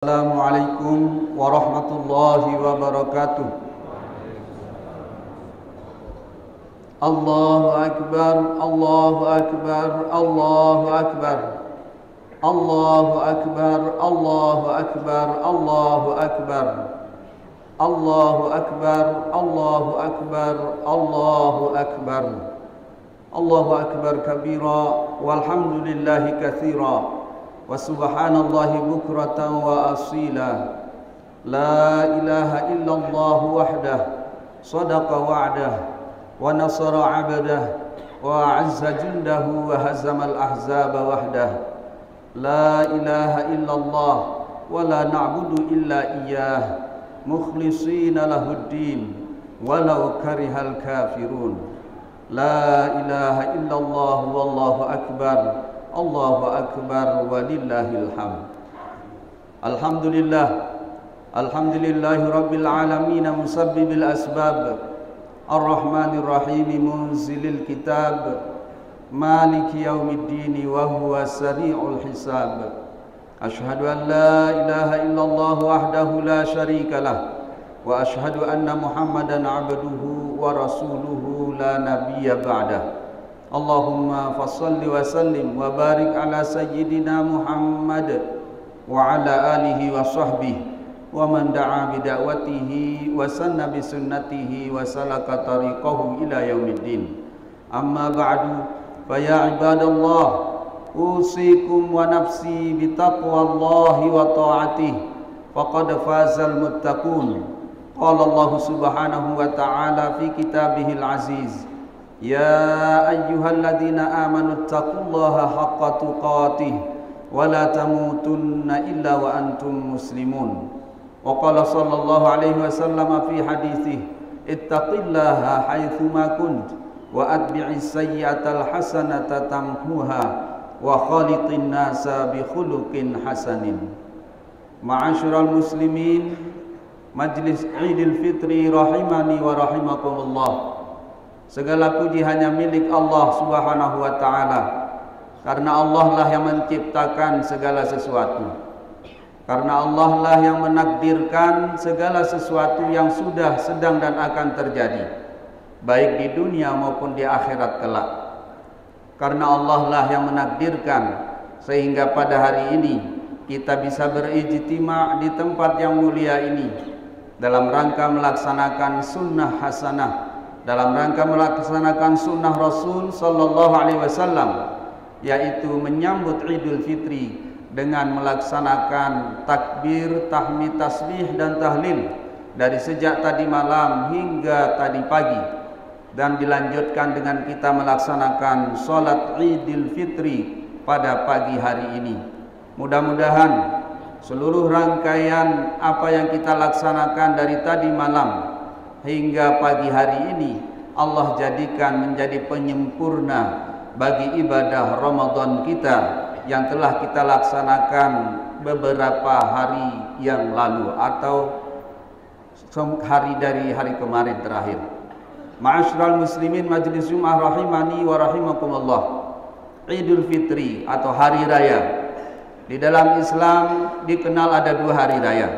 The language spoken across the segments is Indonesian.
Assalamualaikum warahmatullahi wabarakatuh. Allahu Akbar, Allahu Akbar, Allahu Akbar. Allahu Akbar, Allahu Akbar, Allahu Akbar. Allahu Akbar, Allahu Akbar, Allahu Akbar. Allahu Akbar kabira walhamdulillahi katsira. Wa subhanallahi bukratan wa asila. La ilaha illallah wahdah sadaqa wa'dah wa nasara 'abdah wa 'azza jundahu wa hazamal ahzaba wahdah. La ilaha illallah wa la na'budu illa iyyah mukhlishina lahuddin walau karihal kafirun. La ilaha illallah wallahu akbar. Allahu Akbar walillahil hamd. Alhamdulillah, alhamdulillahi rabbil alamin musabbibil asbab, ar-rahmanir rahim munzilil kitab, maliki yaumiddin wa huwa sari'ul hisab. Ashhadu an la ilaha illallah wahdahu la syarika lah, wa ashhadu anna Muhammadan abduhu wa rasuluhu la nabiyya ba'dah. Allahumma fassalli wa sallim wa barik ala sayyidina Muhammad wa ala alihi wa sahbihi wa man da'a bi da'watihi wa sanna bi sunnatihi wa salaka tariqahu ila yaumiddin. Amma ba'du, fa ya ibadallah, usikum wa nafsi bi taqwallahi wa ta'atihi faqad fazal muttaqun. Qala Allah subhanahu wa ta'ala fi kitabihil aziz: Ya ayyuhalladzina amanu taqullaha haqqa tuqatih wa la tamutunna illa wa antum muslimun. Wa qala sallallahu alaihi wasallam fi haditsih: ittaqillaha haitsu ma kunt wa atbi'is sayyi'atal hasanata tamhuha wa khaliqin nasa bi khuluqin hasanin. Ma'asyiral muslimin, Majlis Idul Fitri rahimani wa rahimakumullah. Segala puji hanya milik Allah subhanahu wa ta'ala, karena Allah lah yang menciptakan segala sesuatu, karena Allah lah yang menakdirkan segala sesuatu yang sudah, sedang dan akan terjadi, baik di dunia maupun di akhirat kelak. Karena Allah lah yang menakdirkan sehingga pada hari ini kita bisa berijtima' di tempat yang mulia ini dalam rangka melaksanakan sunnah hasanah, dalam rangka melaksanakan sunnah Rasul sallallahu alaihi wasallam, yaitu menyambut Idul Fitri dengan melaksanakan takbir, tahmid, tasbih dan tahlil dari sejak tadi malam hingga tadi pagi, dan dilanjutkan dengan kita melaksanakan salat Idul Fitri pada pagi hari ini. Mudah-mudahan seluruh rangkaian apa yang kita laksanakan dari tadi malam hingga pagi hari ini Allah jadikan menjadi penyempurna bagi ibadah Ramadan kita yang telah kita laksanakan beberapa hari yang lalu atau hari dari hari kemarin terakhir. Ma'asyiral muslimin, Majlis Jumat rahimani wa rahimakumullah. Idul Fitri atau hari raya di dalam Islam dikenal ada dua hari raya,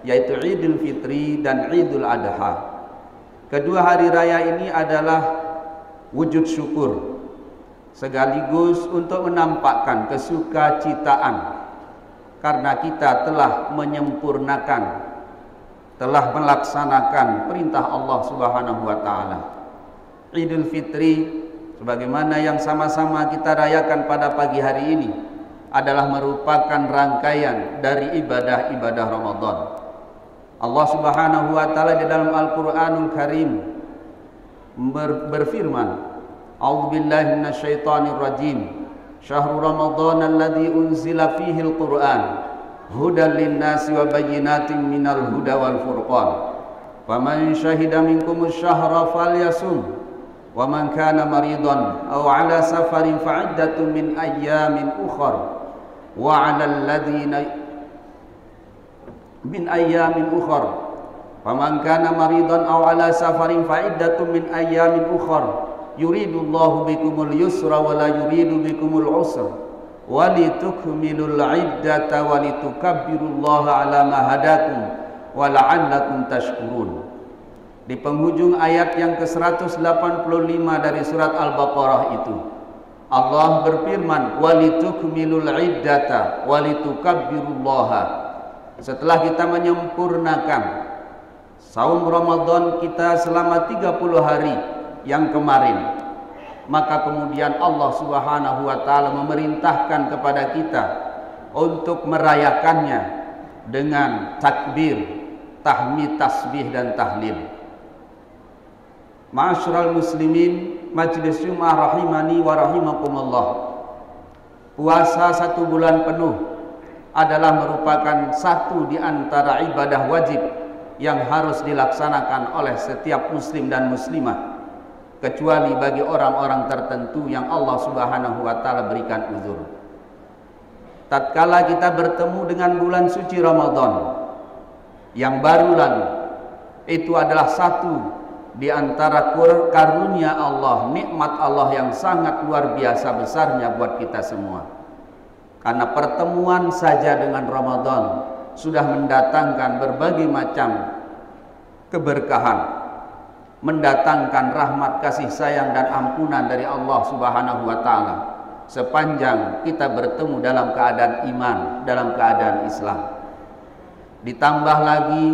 yaitu Idul Fitri dan Idul Adha. Kedua hari raya ini adalah wujud syukur sekaligus untuk menampakkan kesukacitaan karena kita telah menyempurnakan, telah melaksanakan perintah Allah Subhanahu wa taala. Idul Fitri sebagaimana yang sama-sama kita rayakan pada pagi hari ini adalah merupakan rangkaian dari ibadah-ibadah Ramadan. Allah Subhanahu wa taala di dalam Al-Qur'anul Karim berfirman, A'udzubillahi minasyaitonir rajim. Syahrul Ramadan alladzi unzila fihi al-Qur'an hudan lin-nasi wa bayyinatin minal huda wal furqan. Faman syahida minkumus syahra falyasum wa man kana maridan aw 'ala safarin fa'iddatun min ayyamin ukhra wa 'alal ladzina min ayyamin ukhar. Faman kana maridan aw ala safarin fa iddatun min ayyamin ukhar. Yuridullahu bikumul yusra wa la yuridu bikumul usra walitukmilul iddata walitukabbirullaha ala ma hadakum wa la'allakum tashkurun. Di penghujung ayat yang ke-185 dari surat Al-Baqarah itu, Allah berfirman, walitukmilul iddata walitukabbirullaha. Setelah kita menyempurnakan saum Ramadan kita selama 30 hari yang kemarin, maka kemudian Allah Subhanahu wa taala memerintahkan kepada kita untuk merayakannya dengan takbir, tahmid, tasbih dan tahlil. Ma'asyiral muslimin, majelis Jumat rahimani wa rahimakumullah. Puasa 1 bulan penuh adalah merupakan satu di antara ibadah wajib yang harus dilaksanakan oleh setiap muslim dan muslimah, kecuali bagi orang-orang tertentu yang Allah Subhanahu wa taala berikan uzur. Tatkala kita bertemu dengan bulan suci Ramadan yang baru lalu, itu adalah satu di antara karunia Allah, nikmat Allah yang sangat luar biasa besarnya buat kita semua. Karena pertemuan saja dengan Ramadan sudah mendatangkan berbagai macam keberkahan, mendatangkan rahmat, kasih sayang dan ampunan dari Allah Subhanahu wa taala sepanjang kita bertemu dalam keadaan iman, dalam keadaan Islam. Ditambah lagi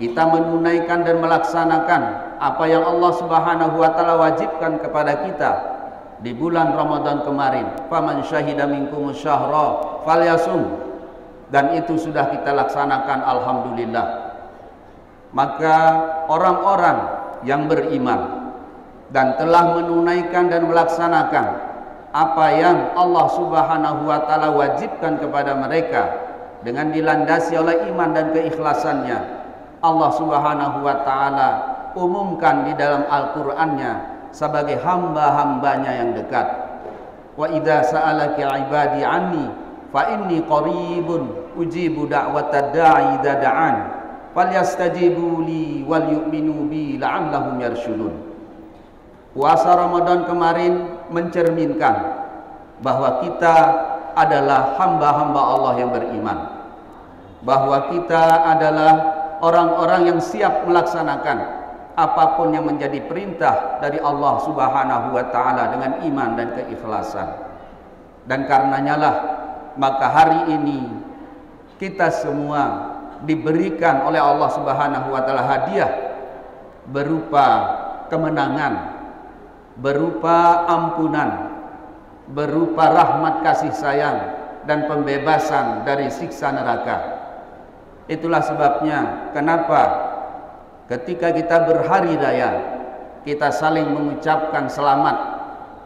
kita menunaikan dan melaksanakan apa yang Allah Subhanahu wa taala wajibkan kepada kita di bulan Ramadan kemarin. Faman syahida minkumus syahra falyasum. Dan itu sudah kita laksanakan, alhamdulillah. Maka orang-orang yang beriman dan telah menunaikan dan melaksanakan apa yang Allah Subhanahu wa taala wajibkan kepada mereka dengan dilandasi oleh iman dan keikhlasannya, Allah Subhanahu wa taala umumkan di dalam Al-Qur'annya sebagai hamba-hambanya yang dekat. Wa idza sa'alaka 'ibadi 'anni fa inni qaribun ujibu da'watad da'i idza da'an falyastajibu li wal yu'minu bi la'allahum yarshudun. Puasa Ramadan kemarin mencerminkan bahwa kita adalah hamba-hamba Allah yang beriman, bahwa kita adalah orang-orang yang siap melaksanakan apapun yang menjadi perintah dari Allah Subhanahu wa taala dengan iman dan keikhlasan. Dan karenanya lah maka hari ini kita semua diberikan oleh Allah Subhanahu wa taala hadiah berupa kemenangan, berupa ampunan, berupa rahmat kasih sayang dan pembebasan dari siksa neraka. Itulah sebabnya kenapa ketika kita berhari raya, kita saling mengucapkan selamat,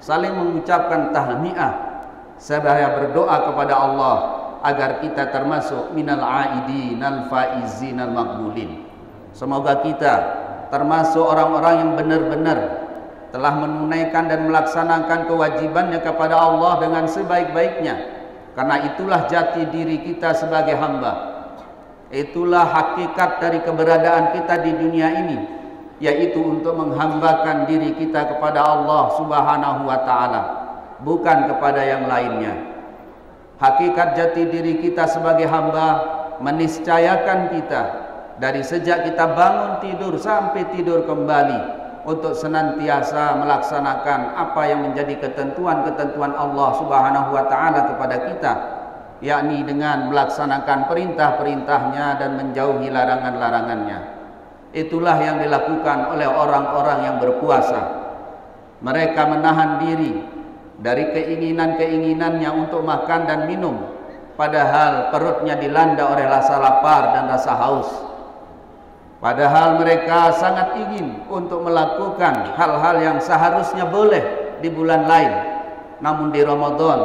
saling mengucapkan tahniah, seraya berdoa kepada Allah agar kita termasuk minal aidin al faizin al maqbulin. Semoga kita termasuk orang-orang yang benar-benar telah menunaikan dan melaksanakan kewajibannya kepada Allah dengan sebaik-baiknya. Karena itulah jati diri kita sebagai hamba. Itulah hakikat dari keberadaan kita di dunia ini, yaitu untuk menghambakan diri kita kepada Allah Subhanahu wa taala, bukan kepada yang lainnya. Hakikat jati diri kita sebagai hamba meniscayakan kita dari sejak kita bangun tidur sampai tidur kembali untuk senantiasa melaksanakan apa yang menjadi ketentuan-ketentuan Allah Subhanahu wa taala kepada kita, yakni dengan melaksanakan perintah-perintahnya dan menjauhi larangan-larangannya. Itulah yang dilakukan oleh orang-orang yang berpuasa. Mereka menahan diri dari keinginan-keinginannya untuk makan dan minum, padahal perutnya dilanda oleh rasa lapar dan rasa haus. Padahal mereka sangat ingin untuk melakukan hal-hal yang seharusnya boleh di bulan lain, namun di Ramadan,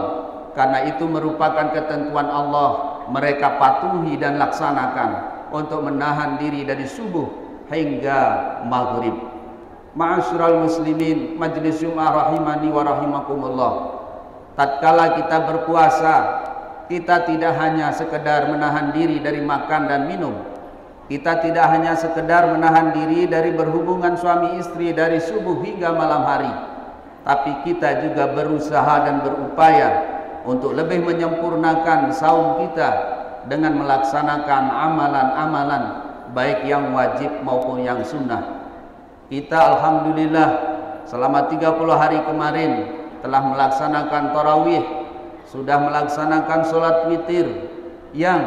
karena itu merupakan ketentuan Allah, mereka patuhi dan laksanakan untuk menahan diri dari subuh hingga maghrib. Ma'asyiral muslimin, majelis Jumat rahimani wa rahimakumullah. Tatkala kita berpuasa, kita tidak hanya sekedar menahan diri dari makan dan minum. Kita tidak hanya sekedar menahan diri dari berhubungan suami istri dari subuh hingga malam hari, tapi kita juga berusaha dan berupaya untuk lebih menyempurnakan saum kita dengan melaksanakan amalan-amalan baik yang wajib maupun yang sunnah. Kita alhamdulillah selama 30 hari kemarin telah melaksanakan tarawih, sudah melaksanakan sholat witir, yang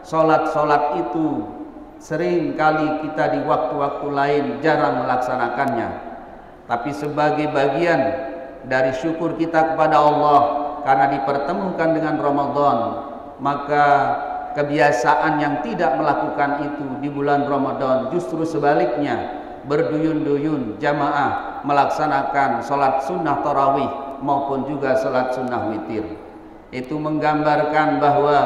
sholat itu sering kali kita di waktu-waktu lain jarang melaksanakannya. Tapi sebagai bagian dari syukur kita kepada Allah karena dipertemukan dengan Ramadan, maka kebiasaan yang tidak melakukan itu di bulan Ramadan justru sebaliknya berduyun-duyun jamaah melaksanakan sholat sunnah tarawih maupun juga sholat sunnah witir. Itu menggambarkan bahwa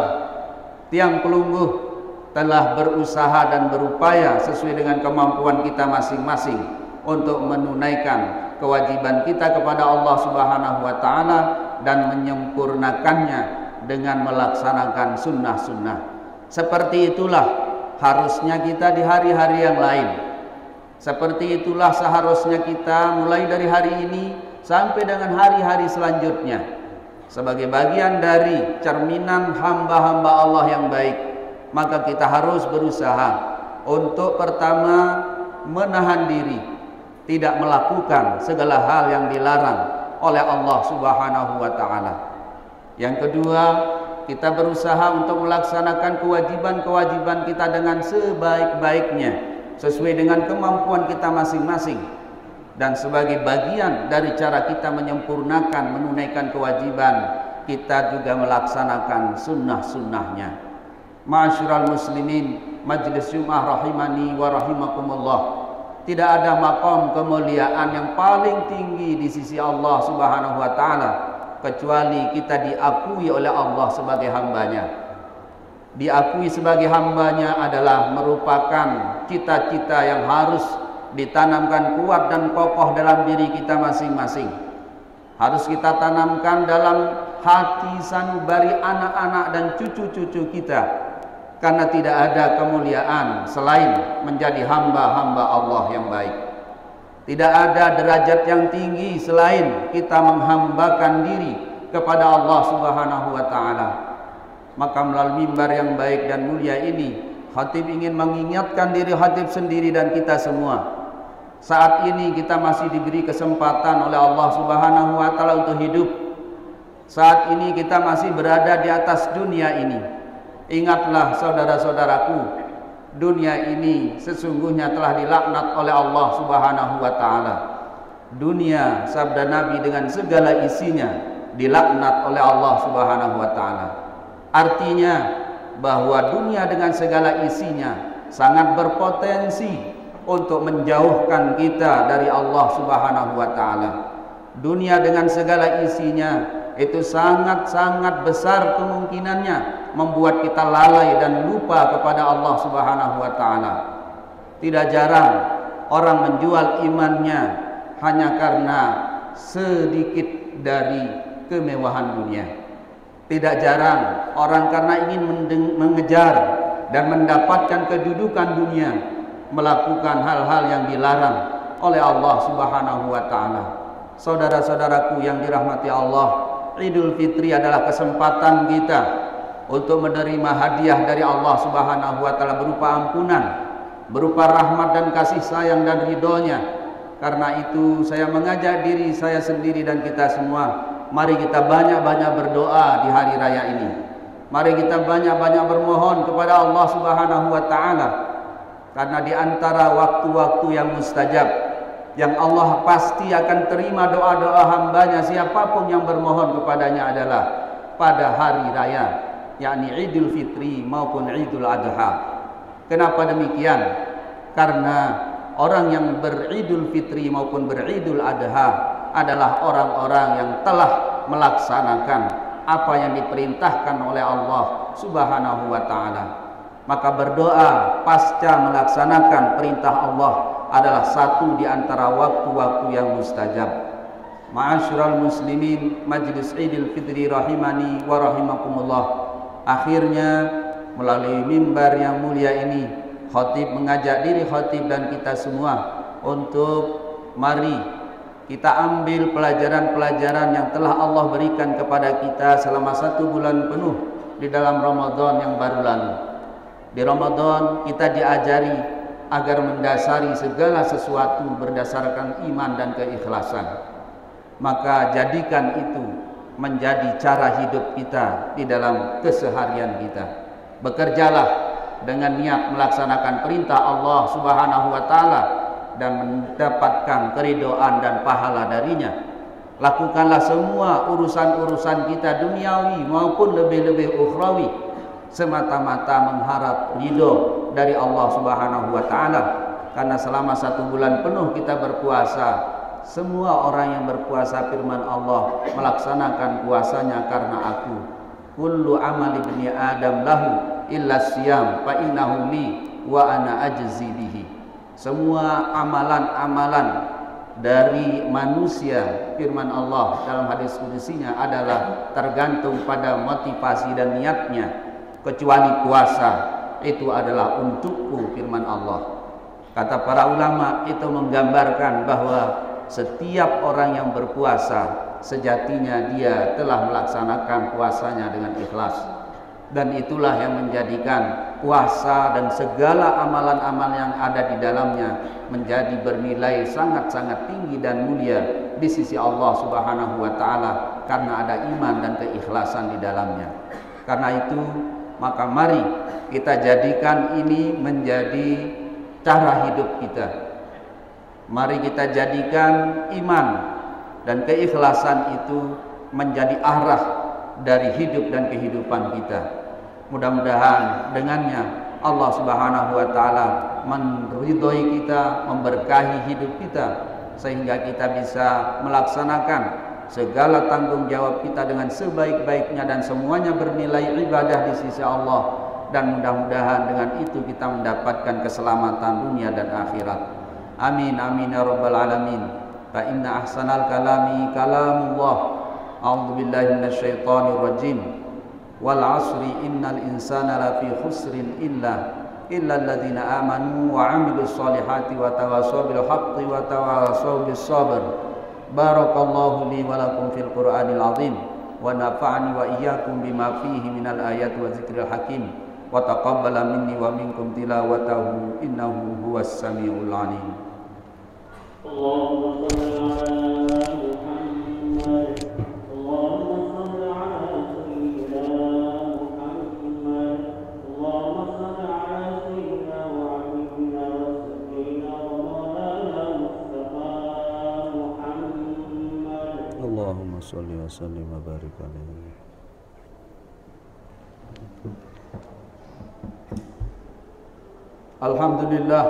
tiang pelungguh telah berusaha dan berupaya sesuai dengan kemampuan kita masing-masing untuk menunaikan kewajiban kita kepada Allah Subhanahu wa taala dan menyempurnakannya dengan melaksanakan sunnah-sunnah. Seperti itulah harusnya kita di hari-hari yang lain. Seperti itulah seharusnya kita mulai dari hari ini sampai dengan hari-hari selanjutnya. Sebagai bagian dari cerminan hamba-hamba Allah yang baik, maka kita harus berusaha untuk pertama menahan diri, tidak melakukan segala hal yang dilarang oleh Allah Subhanahu wa taala. Yang kedua, kita berusaha untuk melaksanakan kewajiban-kewajiban kita dengan sebaik-baiknya sesuai dengan kemampuan kita masing-masing. Dan sebagai bagian dari cara kita menyempurnakan menunaikan kewajiban, kita juga melaksanakan sunnah-sunnahnya. Ma'asyiral muslimin, Majelis Jumat rahimani wa rahimakumullah. Tidak ada maqam kemuliaan yang paling tinggi di sisi Allah Subhanahu wa taala kecuali kita diakui oleh Allah sebagai hambanya. Diakui sebagai hambanya adalah merupakan cita-cita yang harus ditanamkan kuat dan kokoh dalam diri kita masing-masing. Harus kita tanamkan dalam hati sanubari anak-anak dan cucu-cucu kita, karena tidak ada kemuliaan selain menjadi hamba-hamba Allah yang baik. Tidak ada derajat yang tinggi selain kita menghambakan diri kepada Allah Subhanahu wa taala. Maka melalui mimbar yang baik dan mulia ini, khatib ingin mengingatkan diri khatib sendiri dan kita semua. Saat ini kita masih diberi kesempatan oleh Allah Subhanahu wa taala untuk hidup. Saat ini kita masih berada di atas dunia ini. Ingatlah saudara-saudaraku, dunia ini sesungguhnya telah dilaknat oleh Allah Subhanahu wa taala. Dunia, sabda Nabi, dengan segala isinya dilaknat oleh Allah Subhanahu wa taala. Artinya bahwa dunia dengan segala isinya sangat berpotensi untuk menjauhkan kita dari Allah Subhanahu wa taala. Dunia dengan segala isinya itu sangat-sangat besar kemungkinannya membuat kita lalai dan lupa kepada Allah Subhanahu wa taala. Tidak jarang orang menjual imannya hanya karena sedikit dari kemewahan dunia. Tidak jarang orang karena ingin mengejar dan mendapatkan kedudukan dunia melakukan hal-hal yang dilarang oleh Allah Subhanahu wa taala. Saudara-saudaraku yang dirahmati Allah, Idul Fitri adalah kesempatan kita untuk menerima hadiah dari Allah Subhanahu wa taala berupa ampunan, berupa rahmat dan kasih sayang dan ridhonya. Karena itu saya mengajak diri saya sendiri dan kita semua, mari kita banyak-banyak berdoa di hari raya ini. Mari kita banyak-banyak bermohon kepada Allah Subhanahu wa taala. Karena di antara waktu-waktu yang mustajab, yang Allah pasti akan terima doa-doa hambanya siapapun yang bermohon kepadanya adalah pada hari raya, yakni Idul Fitri maupun Idul Adha. Kenapa demikian? Karena orang yang beridul fitri maupun beridul adha adalah orang-orang yang telah melaksanakan apa yang diperintahkan oleh Allah Subhanahu wa taala. Maka berdoa pasca melaksanakan perintah Allah adalah satu di antara waktu-waktu yang mustajab. Ma'asyiral muslimin, Majelis Idul Fitri rahimani wa rahimakumullah. Akhirnya melalui mimbar yang mulia ini, khatib mengajak diri khatib dan kita semua untuk mari kita ambil pelajaran-pelajaran yang telah Allah berikan kepada kita selama 1 bulan penuh di dalam Ramadan yang baru lalu. Di Ramadan kita diajari agar mendasari segala sesuatu berdasarkan iman dan keikhlasan. Maka jadikan itu menjadi cara hidup kita di dalam keseharian kita. Bekerjalah dengan niat melaksanakan perintah Allah Subhanahu wa taala dan mendapatkan keridhaan dan pahala darinya. Lakukanlah semua urusan-urusan kita duniawi maupun lebih-lebih ukhrawi semata-mata mengharap ridho dari Allah Subhanahu wa taala. Karena selama 1 bulan penuh kita berpuasa, semua orang yang berpuasa firman Allah melaksanakan puasanya karena aku. Kullu amali ibni Adam lahu illa siyam fa innahu li wa ana ajzi bihi. Semua amalan-amalan dari manusia, firman Allah dalam hadis kudusinya adalah tergantung pada motivasi dan niatnya, kecuali puasa itu adalah untukku, firman Allah. Kata para ulama, itu menggambarkan bahwa setiap orang yang berpuasa sejatinya dia telah melaksanakan puasanya dengan ikhlas. Dan itulah yang menjadikan puasa dan segala amalan-amalan yang ada di dalamnya menjadi bernilai sangat-sangat tinggi dan mulia di sisi Allah Subhanahu wa taala karena ada iman dan keikhlasan di dalamnya. Karena itu, maka mari kita jadikan ini menjadi cara hidup kita. Mari kita jadikan iman dan keikhlasan itu menjadi arah dari hidup dan kehidupan kita. Mudah-mudahan dengannya Allah Subhanahu wa taala meridhoi kita, memberkahi hidup kita sehingga kita bisa melaksanakan segala tanggung jawab kita dengan sebaik-baiknya dan semuanya bernilai ibadah di sisi Allah, dan mudah-mudahan dengan itu kita mendapatkan keselamatan dunia dan akhirat. Amin amin ya rabbal alamin. Fa inna ahsanal kalami kalamullah. A'udzu billahi minasyaitonir rajim. Wal 'asri innal insana lafi khusrin illa alladziina aamanu wa 'amilus shalihati wa tawassaw bil haqqi wa tawassaw bis sabr. Barakallahu li wa lakum fil Qur'anil 'azim wa nafa'ani wa iyyakum bima fihi minal ayati wa dzikril hakim wa taqabbala minni wa minkum tilawatahu innahu huwas samiul 'alim. Allahumma shalli 'ala Muhammad. Allahumma sholli wa sallim wa barik alaihi. Alhamdulillah.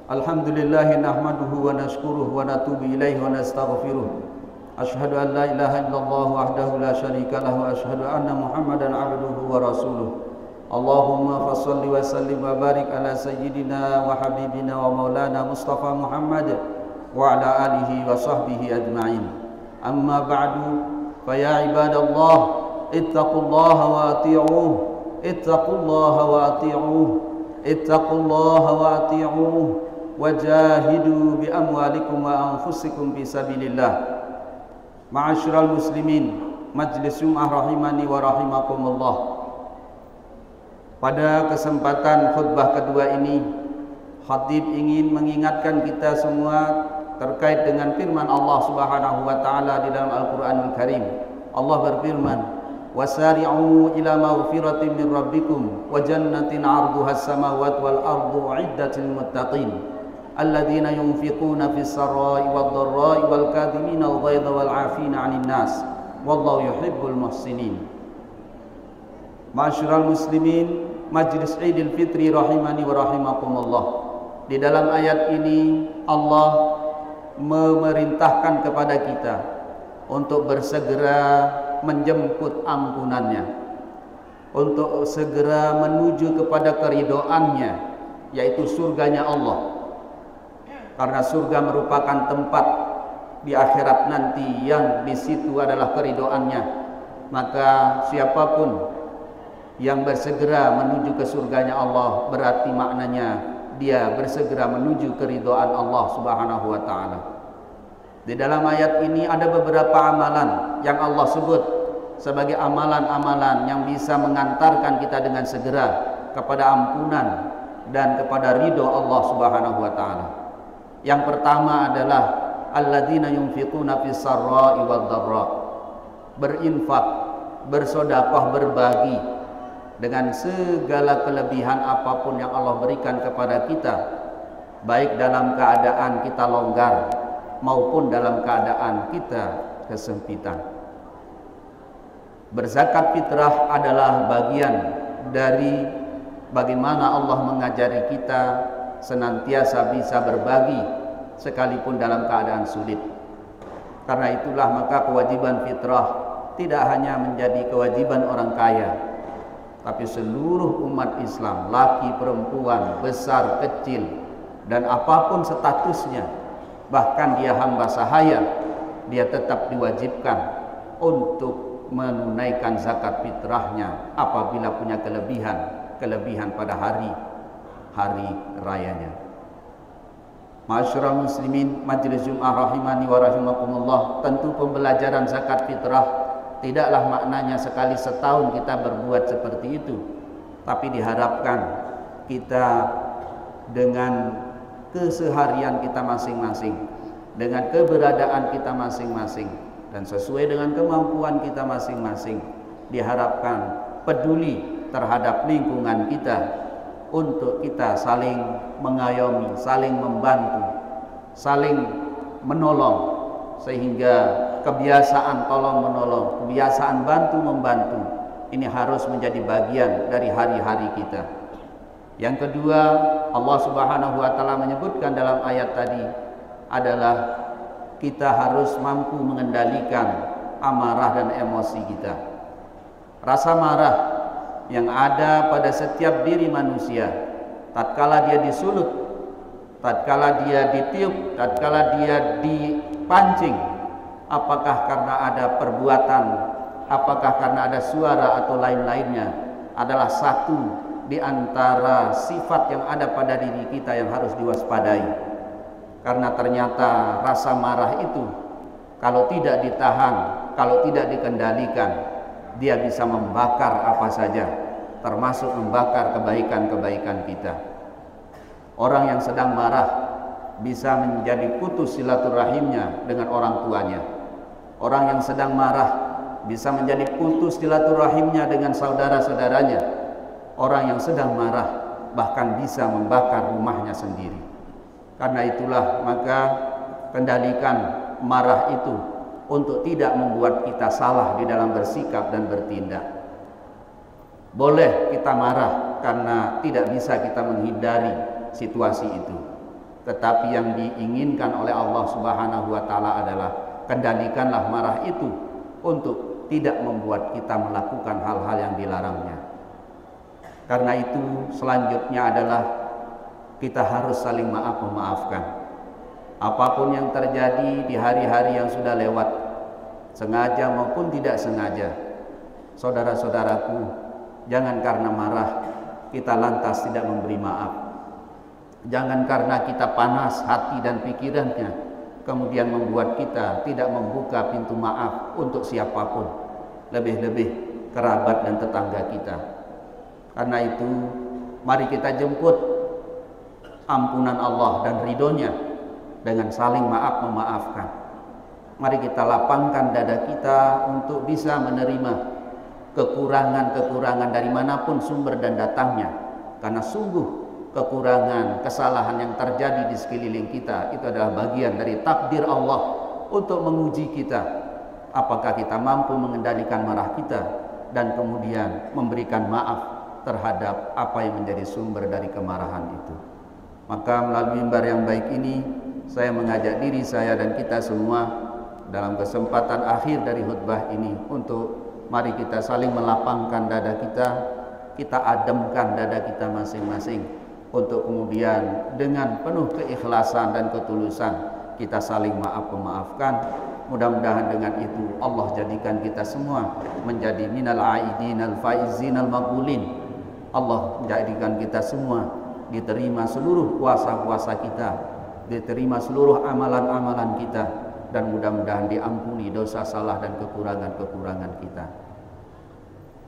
Alhamdulillah nahmaduhu wa nashkuruhu wa natubu ilaihi wa nastaghfiruh. Ashhadu an la ilaha illallah wahdahu la syarika lahu wa ashhadu anna Muhammadan abduhu wa rasuluh. Allahumma fasholli wa sallim wa barik ala sayyidina wa habibina wa maulana Mustafa Muhammad wa ala alihi wa sahbihi ajma'in. Amma ba'du, fa ya ibadallah ittaqullaha wa ati'uh, ittaqullaha wa ati'uh, ittaqullaha wa ati'uh wajahidu bi amwalikum wa anfusikum fi sabilillah. Ma'asyiral muslimin, majlis Jum'ah rahimani wa rahimakumullah. Pada kesempatan khutbah kedua ini, khatib ingin mengingatkan kita semua terkait dengan firman Allah Subhanahu wa taala di dalam Al-Qur'anul Karim. Allah berfirman, "Wasari'u ila maghfiratin min rabbikum wa jannatin 'arduha as-samawati wal ardu 'iddatil muttaqin alladzina yunfiquna fis sarai wad dharrai wal kadhimina al ghaidha wal 'afina 'anil nas wallahu yuhibbul muhsinin." Ma'asyiral muslimin, majlis Idul Fitri rahimani wa rahimakumullah. Di dalam ayat ini Allah memerintahkan kepada kita untuk bersegera menjemput ampunannya, untuk segera menuju kepada keridhoannya, yaitu surganya Allah. Karena surga merupakan tempat di akhirat nanti yang di situ adalah keridhoannya. Maka siapapun yang bersegera menuju ke surganya Allah, berarti maknanya dia bersegera menuju keridhaan Allah Subhanahu wa taala. Di dalam ayat ini ada beberapa amalan yang Allah sebut sebagai amalan-amalan yang bisa mengantarkan kita dengan segera kepada ampunan dan kepada ridho Allah Subhanahu wa taala. Yang pertama adalah alladzina yunfiquna fis sarra'i wad dharra. Berinfak, bersedekah, berbagi dengan segala kelebihan apapun yang Allah berikan kepada kita, baik dalam keadaan kita longgar maupun dalam keadaan kita kesempitan. Berzakat fitrah adalah bagian dari bagaimana Allah mengajari kita senantiasa bisa berbagi sekalipun dalam keadaan sulit. Karena itulah maka kewajiban fitrah tidak hanya menjadi kewajiban orang kaya, tapi seluruh umat Islam, laki perempuan, besar kecil, dan apapun statusnya, bahkan dia hamba sahaya, dia tetap diwajibkan untuk menunaikan zakat fitrahnya apabila punya kelebihan pada hari rayanya. Ma'asyiral muslimin, majelis Jumat rahimani wa rahimakumullah, tentu pembelajaran zakat fitrah tidaklah maknanya sekali setahun kita berbuat seperti itu, tapi diharapkan kita dengan keseharian kita masing-masing, dengan keberadaan kita masing-masing, dan sesuai dengan kemampuan kita masing-masing, diharapkan peduli terhadap lingkungan kita untuk kita saling mengayomi, saling membantu, saling menolong, sehingga kebiasaan tolong menolong, kebiasaan bantu membantu ini harus menjadi bagian dari hari-hari kita. Yang kedua, Allah Subhanahu wa taala menyebutkan dalam ayat tadi adalah kita harus mampu mengendalikan amarah dan emosi kita. Rasa marah yang ada pada setiap diri manusia, tatkala dia disulut, tatkala dia ditiup, tatkala dia dipancing, apakah karena ada perbuatan, apakah karena ada suara atau lain-lainnya, adalah satu di antara sifat yang ada pada diri kita yang harus diwaspadai. Karena ternyata rasa marah itu kalau tidak ditahan, kalau tidak dikendalikan, dia bisa membakar apa saja, termasuk membakar kebaikan-kebaikan kita. Orang yang sedang marah bisa menjadi putus silaturahimnya dengan orang tuanya. Orang yang sedang marah bisa menjadi putus silaturahimnya dengan saudara-saudaranya. Orang yang sedang marah bahkan bisa membakar rumahnya sendiri. Karena itulah maka kendalikan marah itu untuk tidak membuat kita salah di dalam bersikap dan bertindak. Boleh kita marah karena tidak bisa kita menghindari situasi itu, tetapi yang diinginkan oleh Allah Subhanahu wa taala adalah kendalikanlah marah itu untuk tidak membuat kita melakukan hal-hal yang dilarangnya. Karena itu selanjutnya adalah kita harus saling maaf memaafkan. Apapun yang terjadi di hari-hari yang sudah lewat, sengaja maupun tidak sengaja, saudara-saudaraku, jangan karena marah kita lantas tidak memberi maaf. Jangan karena kita panas hati dan pikirannya kemudian membuat kita tidak membuka pintu maaf untuk siapapun, lebih-lebih kerabat dan tetangga kita. Karena itu mari kita jemput ampunan Allah dan ridhonya dengan saling maaf memaafkan. Mari kita lapangkan dada kita untuk bisa menerima kekurangan-kekurangan dari manapun sumber dan datangnya. Karena sungguh kekurangan, kesalahan yang terjadi di sekeliling kita itu adalah bagian dari takdir Allah untuk menguji kita. Apakah kita mampu mengendalikan marah kita dan kemudian memberikan maaf terhadap apa yang menjadi sumber dari kemarahan itu. Maka melalui mimbar yang baik ini, saya mengajak diri saya dan kita semua dalam kesempatan akhir dari khutbah ini untuk mari kita saling melapangkan dada kita ademkan dada kita masing-masing untuk kemudian dengan penuh keikhlasan dan ketulusan kita saling maaf memaafkan. Mudah-mudahan dengan itu Allah jadikan kita semua menjadi minal aidin al faizin al maqbulin. Allah menjadikan kita semua diterima seluruh puasa-puasa kita, diterima seluruh amalan-amalan kita, dan mudah-mudahan diampuni dosa salah dan kekurangan-kekurangan kita.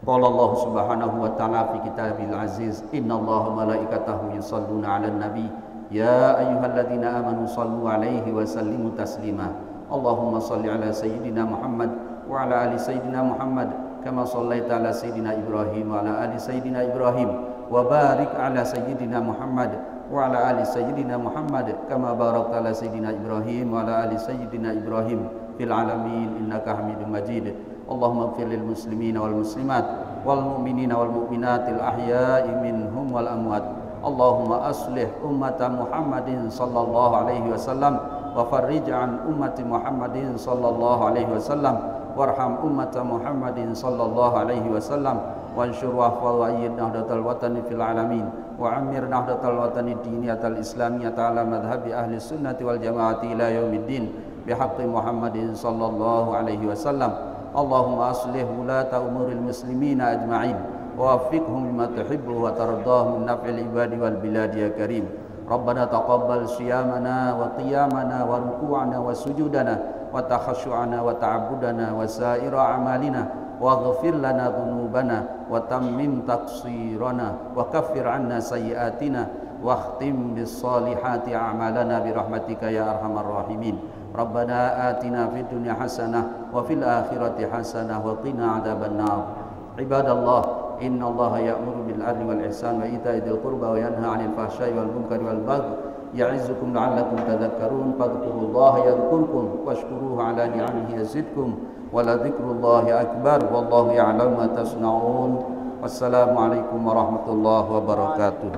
Qala Allah Subhanahu wa ta'ala fi kitabil aziz, innallaha malaikatahu yusholluna 'alan nabi ya ayyuhalladzina amanu shallu 'alaihi wa sallimu taslima. Allahumma shalli 'ala sayyidina Muhammad wa 'ala ali sayyidina Muhammad kama shallaita 'ala sayyidina Ibrahim wa 'ala ali sayyidina Ibrahim wa barik 'ala sayyidina Muhammad wa 'ala ali sayyidina Muhammad kama barakta 'ala sayyidina Ibrahim wa 'ala ali sayyidina Ibrahim fil 'alamin innaka Hamidum Majid. Allahumma ighfir lil muslimina wal muslimat wal mu'minina wal mu'minatil ahya'i minhum wal amwat. Allahumma aslih ummata Muhammadin sallallahu alaihi wasallam wa farrij an ummati Muhammadin sallallahu alaihi wasallam warham ummata Muhammadin sallallahu alaihi wasallam wansyur wahfal wa ayyid nahdatal watani fil alamin wa amir nahdatal watani diniyatal islamiyata ala madhhabi ahli sunnati wal jamaati ila yaumiddin bihaqqi Muhammadin sallallahu alaihi wasallam. Allahumma aslih wulata umuril muslimina ajma'in wa waffiqhum lima tuhibbu wa tardahu min naf'il ibadi wal biladi ya karim. Rabbana taqabbal siyamana wa qiyamana wa ruku'ana wa sujudana wa takhashu'ana wa ta'abbudana wa sa'ira amalina waghfir lana dhunubana wa tammim taqsirana wa kaffir 'anna sayyi'atina wa khtim bis salihati a'malana bi rahmatika ya arhamar rahimin. Rabbana atina fid dunya hasanah wa fil akhirati hasanah wa qina adzabannar. Ibadallah, innallaha ya'muru bil 'adli wal ihsan wa ita'i dzil qurba wa yanha 'anil fahsya'i wal munkari wal baghi ya'izukum la'allakum tadhakkarun. Fadhkurullaha yadhkurkum washkuruhu 'ala ni'amihi yazidkum wa la dzikrullahi akbar wallahu ya'lamu ma tasna'un. Wassalamu alaikum warahmatullahi wabarakatuh.